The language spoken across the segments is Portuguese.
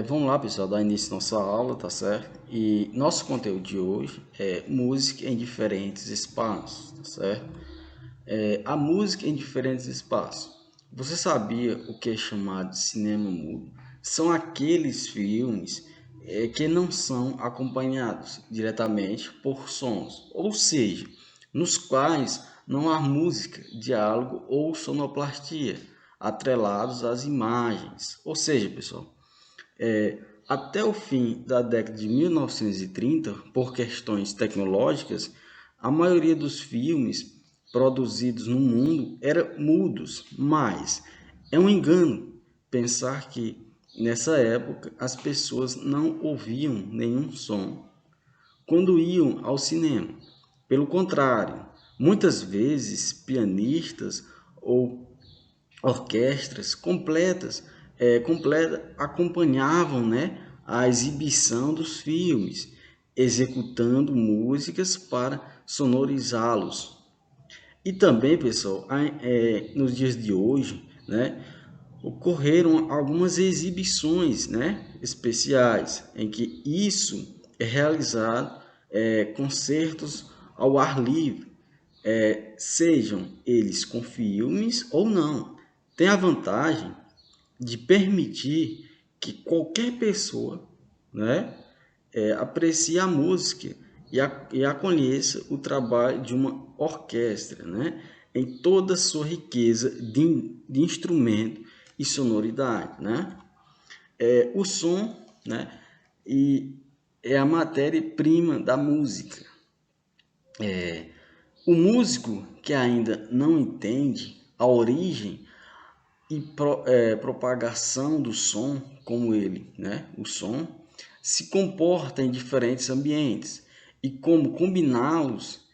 Vamos lá, pessoal, dar início à nossa aula, tá certo? E nosso conteúdo de hoje é música em diferentes espaços, tá certo? A música em diferentes espaços. Você sabia o que é chamado de cinema mudo? São aqueles filmes que não são acompanhados diretamente por sons, ou seja, nos quais não há música, diálogo ou sonoplastia atrelados às imagens. Ou seja, pessoal, até o fim da década de 1930, por questões tecnológicas, a maioria dos filmes produzidos no mundo eram mudos, mas é um engano pensar que nessa época as pessoas não ouviam nenhum som quando iam ao cinema. Pelo contrário, muitas vezes pianistas ou orquestras completas acompanhavam, né, a exibição dos filmes, executando músicas para sonorizá-los. E também, pessoal, nos dias de hoje, né, ocorreram algumas exibições, né, especiais em que isso é realizado, concertos ao ar livre, sejam eles com filmes ou não. Tem a vantagem de permitir que qualquer pessoa, né, aprecie a música e conheça o trabalho de uma orquestra, né, em toda a sua riqueza de instrumento e sonoridade, né? O som, né, e é a matéria-prima da música. O músico que ainda não entende a origem e propagação do som, como ele, né, o som, se comporta em diferentes ambientes e como combiná-los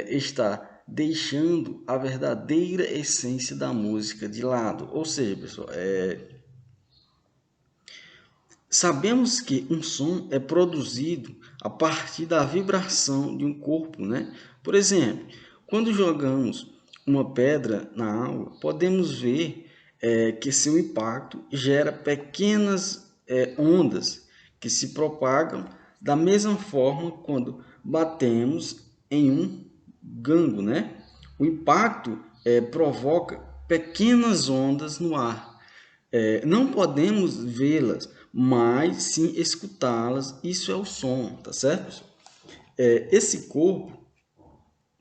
está deixando a verdadeira essência da música de lado. Ou seja, pessoal, sabemos que um som é produzido a partir da vibração de um corpo, né? Por exemplo, quando jogamos uma pedra na água, podemos ver que seu impacto gera pequenas ondas que se propagam da mesma forma quando batemos em um gango, né? O impacto provoca pequenas ondas no ar. Não podemos vê-las, mas sim escutá-las. Isso é o som, tá certo? Esse corpo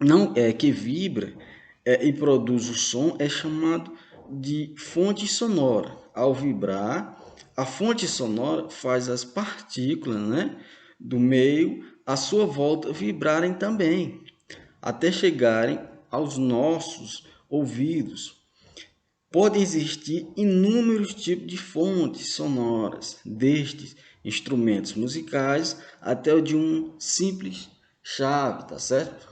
não é que vibra e produz o som é chamado de fonte sonora. Ao vibrar, a fonte sonora faz as partículas, né, do meio à sua volta vibrarem também, até chegarem aos nossos ouvidos. Podem existir inúmeros tipos de fontes sonoras, desde instrumentos musicais até o de um simples chave, tá certo?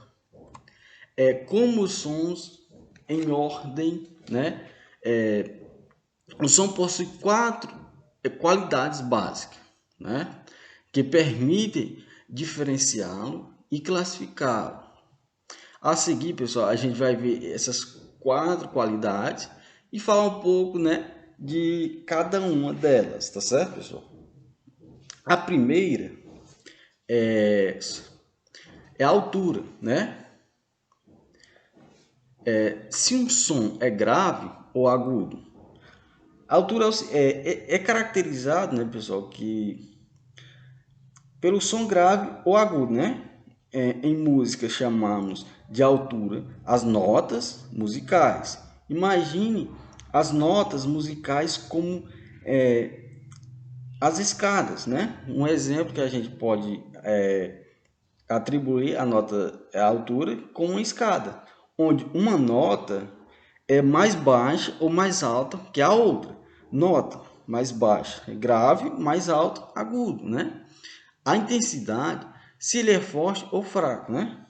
Como os sons em ordem, né? O som possui quatro qualidades básicas, né? Que permitem diferenciá-lo e classificá-lo. A seguir, pessoal, a gente vai ver essas quatro qualidades e falar um pouco, né, de cada uma delas, tá certo, pessoal? A primeira é, é a altura, né? Se um som é grave ou agudo, a altura é caracterizado, né, pessoal, que pelo som grave ou agudo, né? Em música chamamos de altura as notas musicais. Imagine as notas musicais como as escadas, né? Um exemplo que a gente pode atribuir a nota, a altura, com uma escada, onde uma nota é mais baixa ou mais alta que a outra. Nota mais baixa é grave, mais alto agudo, né? A intensidade, se ele é forte ou fraco, né?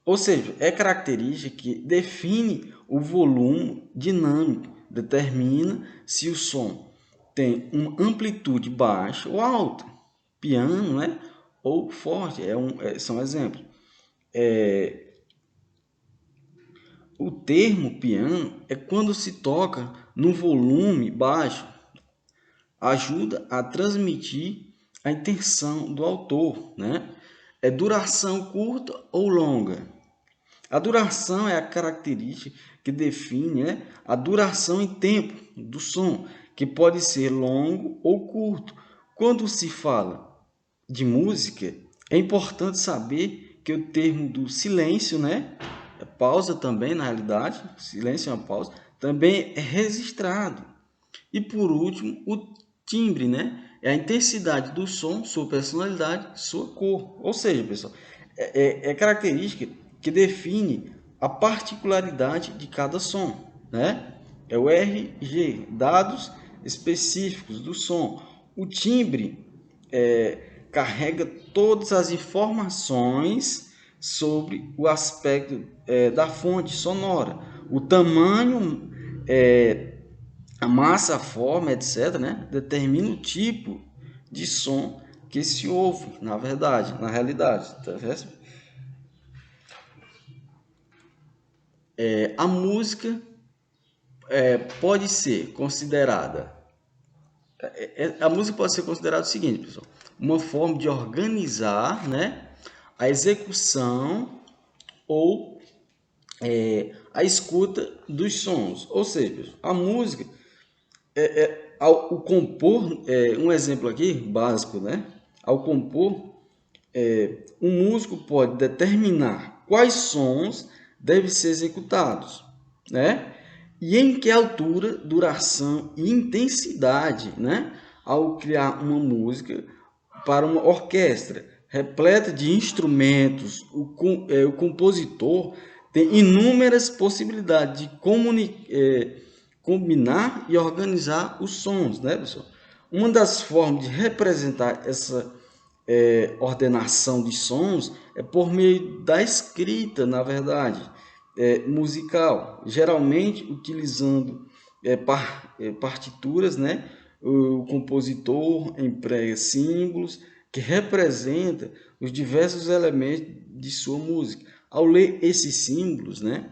Ou seja, é característica que define o volume dinâmico, determina se o som tem uma amplitude baixa ou alta, piano, né? Ou forte, são exemplos. O termo piano é quando se toca no volume baixo, ajuda a transmitir a intenção do autor, né? É duração curta ou longa. A duração é a característica que define, né, a duração em tempo do som, que pode ser longo ou curto. Quando se fala de música, é importante saber que o termo do silêncio, né, é pausa também, na realidade, silêncio é uma pausa, também é registrado. E por último, o timbre, né, é a intensidade do som, sua personalidade, sua cor. Ou seja, pessoal, é característica que define a particularidade de cada som, né? É o RG, dados específicos do som. O timbre carrega todas as informações sobre o aspecto da fonte sonora, o tamanho, a massa, a forma, etc., né? Determina o tipo de som que se ouve, na verdade, na realidade. Tá vendo? A música pode ser considerada, a música pode ser considerada o seguinte, pessoal, uma forma de organizar, né, a execução ou a escuta dos sons. Ou seja, pessoal, a música, ao compor, um exemplo aqui básico, né, ao compor, um músico pode determinar quais sons devem ser executados, né? E em que altura, duração e intensidade, né? Ao criar uma música para uma orquestra repleta de instrumentos, o compositor tem inúmeras possibilidades de combinar e organizar os sons, né, pessoal? Uma das formas de representar essa ordenação de sons é por meio da escrita, na verdade, musical, geralmente utilizando partituras, né? O compositor emprega símbolos que representam os diversos elementos de sua música. Ao ler esses símbolos, né?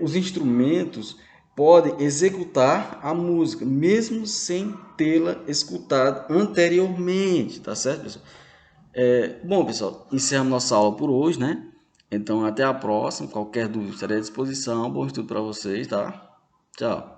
Os instrumentos podem executar a música, mesmo sem tê-la escutado anteriormente, tá certo, pessoal? Bom, pessoal, encerramos nossa aula por hoje, né? Então, até a próxima. Qualquer dúvida, estarei à disposição. Bom estudo para vocês, tá? Tchau.